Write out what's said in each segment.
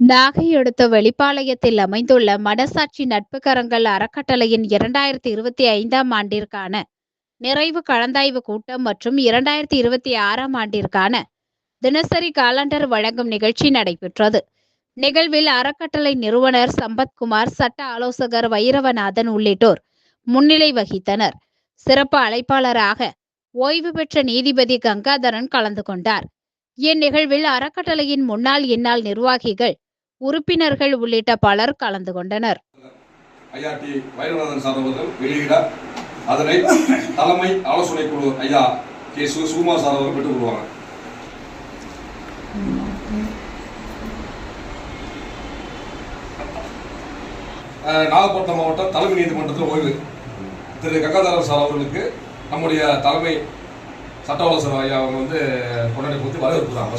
நாகை அடுத்த வெளிப்பாளையத்தில் அமைந்துள்ள மனசாட்சி நட்புக்கரங்கள் அறக்கட்டளையின் 2025ஆம் ஆண்டிற்கான நிறைவு கலந்தாய்வு கூட்டம் மற்றும் 2026ஆம் ஆண்டிற்கான தினசரி காலண்டர் வழங்கும் நிகழ்ச்சி நடைபெற்றது. நிகழ்வில் அறக்கட்டளை நிறுவனர் சம்பத்குமார், சட்ட ஆலோசகர் வைரவநாதன் உள்ளிட்டோர் முன்னிலை வகித்தனர். சிறப்பு அழைப்பாளராக ஓய்வு பெற்ற நீதிபதி கங்காதரன் கலந்து கொண்டார். இந்நிகழ்வில் அறக்கட்டளையின் முன்னாள் இந்நாள் நிர்வாகிகள், உறுப்பினர்கள் உள்ளிட்ட பலர் கலந்து கொண்டனர். ஐயா டி வைரவநாதன் சார் அவர்கள் வெளியிட அதனை தலைமை ஆலோசனை குழு ஐயா கே சுகுமார் சார் அவர்கள் பெற்றுக் கொள்வாங்க. நாகப்பட்டினம் மாவட்டம் தலைமை நீதிமன்றத்தில் ஓய்வு திரு கங்காதரன் சார் அவர்களுக்கு நம்முடைய தலைமை சட்ட ஆலோசகர் ஐயா அவங்க வந்து கொண்டாடி கொடுத்து வரவேற்கிறாங்க.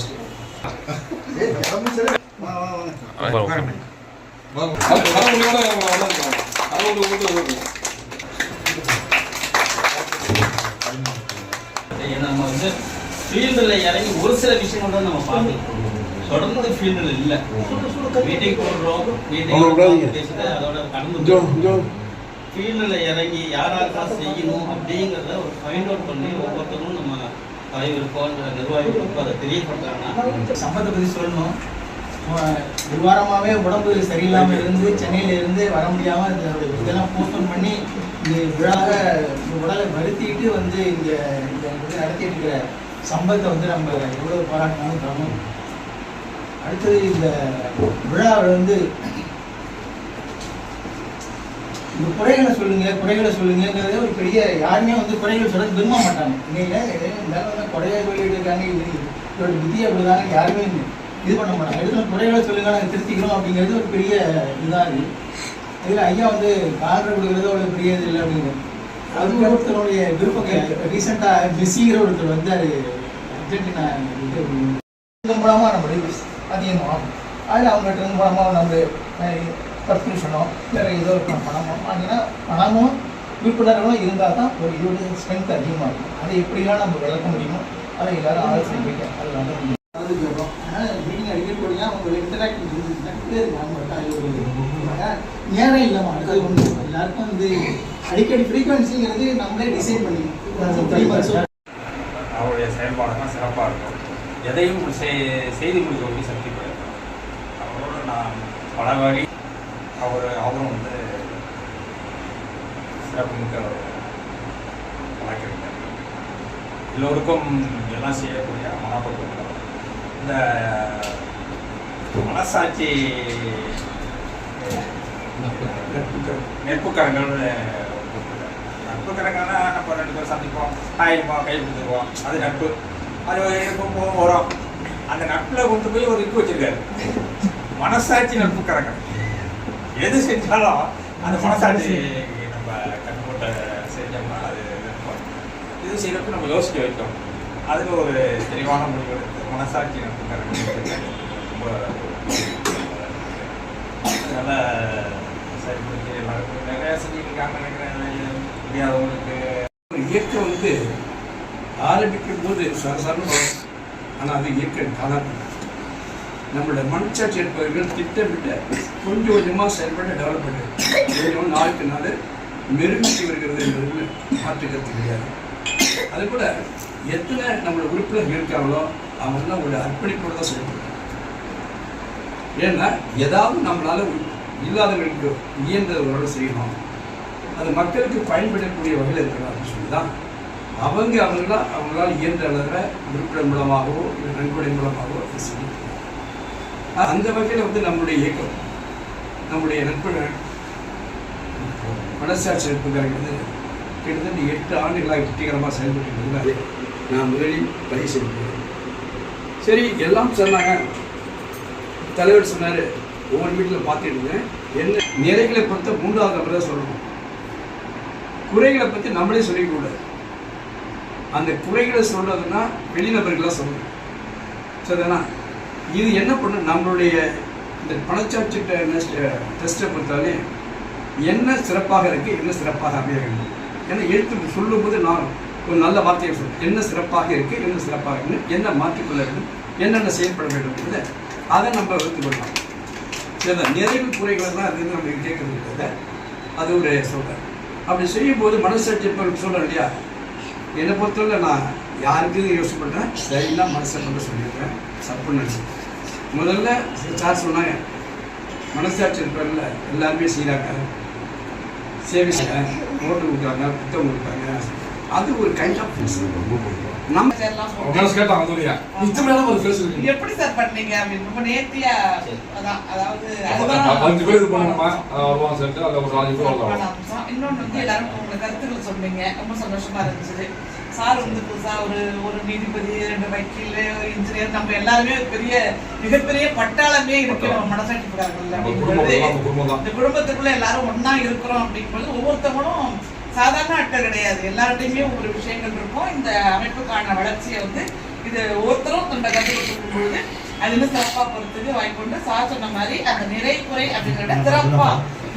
நம்ம வந்து ஃபீல்டில் இறங்கி ஒரு சில விஷயங்கள் தான் நம்ம பார்த்துருக்கோம். தொடர்ந்து ஃபீல்டில் இல்லை, மீட்டிங் போடுறோம், மீட்டிங் பேசிட்டு அதோட கடந்து ஃபீல்டில் இறங்கி யாராருக்கா செய்யணும் அப்படிங்கிறத ஒரு ஃபைண்ட் அவுட் பண்ணி ஒவ்வொருத்தரும் நம்ம தலைவருக்கோ நிர்வாகிகளுக்கோ அதை தெரியப்படுறாங்கன்னா சம்பத்தை பற்றி சொல்லணும். ஒரு வாரமாகவே உடம்பு சரியில்லாமல் இருந்து சென்னையில் இருந்து வர முடியாமல் இதெல்லாம் போஸ்ட்போன் பண்ணி இந்த விழாவை உடலை வருத்திட்டு வந்து இங்கே நடத்திட்டு இருக்கிற சம்பத்தை வந்து நம்ம எவ்வளோ பாராட்டினாலும் தரணும். அடுத்தது இந்த விழாவில் வந்து இந்த குறைகளை சொல்லுங்கிறதே ஒரு பெரிய, யாருமே வந்து குறைகள் சொல்ல விரும்ப மாட்டாங்க. இன்னைக்கு குறைய சொல்லிட்டு இருக்காங்க, இதோட விதியை அப்படிதாங்க யாருமே இது பண்ண மாட்டாங்க. எடுத்து குறைகளை சொல்லுங்க, நாங்கள் திருத்திக்கிறோம் அப்படிங்கிறது ஒரு பெரிய இதாக இருக்குது. இதில் ஐயா வந்து காலரை கொடுக்குறது ஒரு பெரிய இது இல்லை அப்படிங்கிறது. அது ஒருத்தருடைய விருப்பம். ரீசெண்டாக மெஸ்ஸிங்கிற ஒருத்தர் வந்து அது அர்ஜென்டினா இது மூலமாக நம்மளுடைய அதிகமாகும். அதில் அவங்ககிட்ட இருந்து மூலமாக நம்ம சப்ஸ்கிரிப்ஷனோ வேறு ஏதோ பணமோ வாங்கினா பணமும் விழிப்புணர்வும் இருந்தால் தான் ஒரு இதோட ஸ்ட்ரென்த் அதிகமாக இருக்கும். அதை எப்படிலாம் நம்ம விளக்க முடியுமோ அதை எல்லாரும் ஆலோசனை போயிட்டு அது வளர முடியும். அது கேட்போம். ஆனால் மீட்டிங் அடிக்கக்கூடியா அவங்க இன்டராக்டிவ் நேரம் இல்லாமல் அடுத்தது ஒன்று எல்லாருக்கும் வந்து அடிக்கடி ஃப்ரீக்வன்சிங்கிறது நம்மளே டிசைன் பண்ணிக்கணும். அவருடைய செயல்பாடுலாம் சிறப்பாக இருக்கும். எதையும் செய்தி முடிக்க சக்தி போயிருக்கோம். அவரோட நான் பல வகை அவரும் வந்து சிறப்புமிக்க வழக்கறிஞர். எல்லோருக்கும் எல்லாம் செய்யக்கூடிய மனப்பக்குவம். இந்த மனசாட்சி நட்புக்கரங்கள்னா நம்ம 2 பேர் சந்திப்போம், ஆயிருப்போம், கை கொடுத்துருவோம், அது நட்பு. அது இருக்கும் வரும். அந்த நட்பில் கொண்டு போய் ஒரு இது வச்சிருக்காரு, மனசாட்சி நட்புக்கரங்கள். எது செஞ்சாலும் அந்த மனசாட்சி நம்ம கட்டுப்பட்ட செஞ்சோம்னா அது இது செய்யறதுக்கு நம்ம யோசிக்க வைக்கணும். அதில் ஒரு தெளிவான முடிவு எடுத்து மனசாட்சி நட்புக்கரங்கள் ரொம்ப அதனால் சரி முடிஞ்சு எல்லாருக்கும் நிறையா செஞ்சுருக்காங்க நினைக்கிறேன். முடியாதவங்களுக்கு இயற்கை வந்து ஆரம்பிக்கும் போது சாதாரண, ஆனால் அது இயற்கை காலம். நம்மளோட மனசாட்சி இருப்பவர்கள் திட்டமிட்ட கொஞ்சம் கொஞ்சமாக செயல்பட டெவலப் பண்ணுறது நாளுக்கு நாள் மெருகூட்டி வருகிறது என்பது மாற்றுக்கிறது கிடையாது. அது கூட எத்தனை நம்மளோட உறுப்பினர்கள் இருக்காங்களோ அவங்கெல்லாம் ஒரு அர்ப்பணிப்போடு தான் செயல்படுறாங்க. ஏன்னா ஏதாவது நம்மளால் இல்லாதவர்களுக்கு இயன்றவர்களோட செய்யணும், அது மக்களுக்கு பயன்படக்கூடிய வகையில் இருக்கிறாங்க அப்படின்னு சொல்லி தான் அவங்களால் இயன்ற அளவில் உறுப்பினர் மூலமாகவோ இல்லை நன்கொடை மூலமாகவோ செய்யணும். அந்த வகையில் வந்து நம்முடைய இயக்கம், நம்முடைய நட்புகள் மனசாட்சி நட்புகள் வந்து கிட்டத்தட்ட 8 ஆண்டுகளாக வெற்றிகரமாக செயல்பட்டு நான் முதலில் பதிவு செய்கிறேன். சரி, எல்லாம் சொன்னாங்க. தலைவர் சொன்னார், ஒவ்வொரு வீட்டில் பார்த்துட்டு இருந்தேன். என்ன நிறைகளை பொறுத்த 3வது நபர் தான் சொல்லணும், குறைகளை பற்றி நம்மளே சொல்லிக்கூடாது. அந்த குறைகளை சொல்றதுன்னா வெளிநபர்களாக சொல்லணும். சரிதானா? இது என்ன பண்ண நம்மளுடைய இந்த பணச்சாட்சி டெஸ்ட்டை பொறுத்தாலே என்ன சிறப்பாக இருக்குது, என்ன சிறப்பாக அமைய வேண்டும். ஏன்னா எழுத்து சொல்லும்போது நான் ஒரு நல்ல வார்த்தையை சொல்லுவேன், என்ன சிறப்பாக இருக்குது, என்ன சிறப்பாக இருக்குன்னு, என்ன மாற்றிக்கொள்ள வேண்டும், என்னென்ன செயல்பட வேண்டும் என்பதை அதை நம்ம எடுத்துக்கொள்ளலாம். சரிதான், நிறைவு குறைகள் தான் அது நம்ம கேட்கறது. அது ஒரு சொல்கிறேன். அப்படி செய்யும்போது மனசாட்சி சொல்கிறேன் இல்லையா, என்னை பொறுத்தவரை நான் யாருக்கும் யோசிச்சு பண்ணுறேன், சரிலாம் மனசை கொண்டு சொல்லியிருக்கேன், தப்புன்னு நினச்சி. முதல்ல சார் சொன்னாங்க, மனசாட்சி இருப்பார்ல எல்லாருமே செய்கிறாங்க, சேவை செய்கிறாங்க, ஓட்டு கொடுக்குறாங்க, புத்தகம் கொடுக்குறாங்க. அது ஒரு கைண்ட் ஆஃப் நம்ம எப்படி சார் பண்ணீங்க அப்படின்னு ரொம்ப நேர்த்தியா, அதாவது இன்னொன்னு வந்து எல்லாரும் உங்க கருத்துக்கள் சொன்னீங்க, ரொம்ப சந்தோஷமா இருந்துச்சு. சார் வந்து புதுசா ஒரு நீதிபதி, 2 வக்கீல், ஒரு இன்ஜினியர், நம்ம எல்லாருமே பெரிய மிகப்பெரிய பட்டாளமே இருக்கு நம்ம மனசாட்சிக்காரர்கள் அப்படிங்கிறது. இந்த குடும்பத்துக்குள்ள எல்லாரும் ஒன்னா இருக்கிறோம் அப்படிங்கும்போது ஒவ்வொருத்தவங்களும் சாதாரண ஆட்கள் கிடையாது, எல்லார்ட்டையுமே ஒரு விஷயங்கள் இருக்கும். இந்த அமைப்புக்கான வளர்ச்சியை வந்து இது ஒவ்வொருத்தரும் நம்ம கற்றுக் கொடுக்கும்போது அது இன்னும் சிறப்பா போறதுக்கு வாய்ப்பு. சார் சொன்ன மாதிரி அந்த நிறை குறை அப்படிங்கிறத சிறப்பா,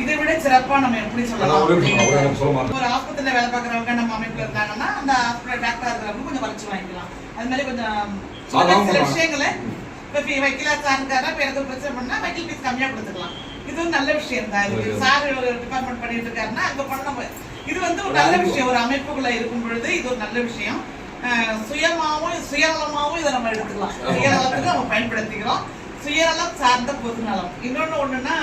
இதை விட சிறப்பா நம்ம எப்படி சொல்லலாம். ஒரு ஆஸ்பத்திரியில வேலை பார்க்கறவங்க நம்ம அமைப்புல இருந்தாங்கன்னா அந்த ஹாஸ்பிட்டல் டாக்டரா இருக்கிறவங்க கொஞ்சம் வளர்ச்சி வாங்கிக்கலாம். அது மாதிரி கொஞ்சம் சில விஷயங்களை இப்ப வக்கீலா சார் இருக்காரா, இப்ப எனக்கு பிரச்சனை பண்ணா வக்கீல் ஃபீஸ் கம்மியா கொடுத்துக்கலாம். இது ஒரு நல்ல விஷயம் தான். இது சார் ஒரு டிபார்ட்மெண்ட் பண்ணிட்டு இருக்காருன்னா அங்க பண்ண நம்ம இது வந்து ஒரு நல்ல விஷயம். ஒரு அமைப்புக்குள்ள இருக்கும் பொழுது இது ஒரு நல்ல விஷயம். சுயநலமாவும் இதை நம்ம எடுத்துக்கலாம். சுயநலத்துக்கு நம்ம பயன்படுத்திக்கிறோம். சுயநலம் சார்ந்த பொதுநலம். இன்னொன்னு ஒண்ணுன்னா,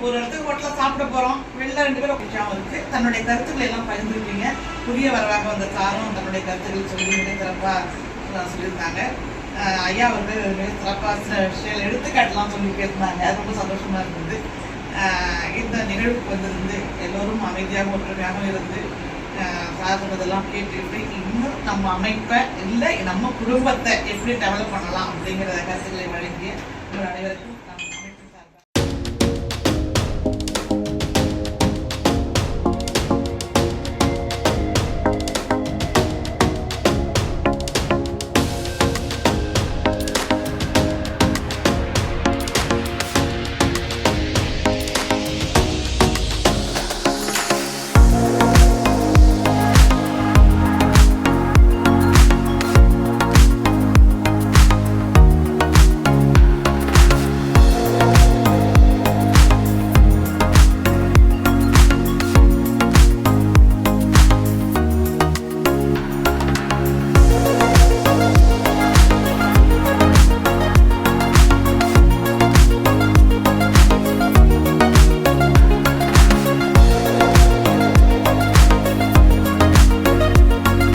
ஒரு இடத்துக்கு ஹோட்டல்ல சாப்பிட போறோம், வெளில 2 பேரும் விஷயம் இருக்கு, தன்னுடைய கருத்துக்களை எல்லாம் பகிர்ந்துருக்கீங்க. புதிய வரவாக வந்த சாரும் தன்னுடைய கருத்துக்கள் சொல்லி மிக சிறப்பா சொல்லியிருந்தாங்க. ஐயா வந்து மிக சிறப்பா சில விஷயங்கள் எடுத்துக்காட்டலாம் சொல்லி பேசினாங்க. அது ரொம்ப சந்தோஷமா இருந்தது. இந்த நிகழ்வுக்கு வந்திருந்து எல்லோரும் அமைதியாக ஒற்றுமையாக இருந்து சார் சொன்னதெல்லாம் கேட்டுக்கிட்டு இன்னும் நம்ம அமைப்பை இல்லை நம்ம குடும்பத்தை எப்படி டெவலப் பண்ணலாம் அப்படிங்கிற கருத்துக்களை வழங்கிய உங்கள் அனைவருக்கும்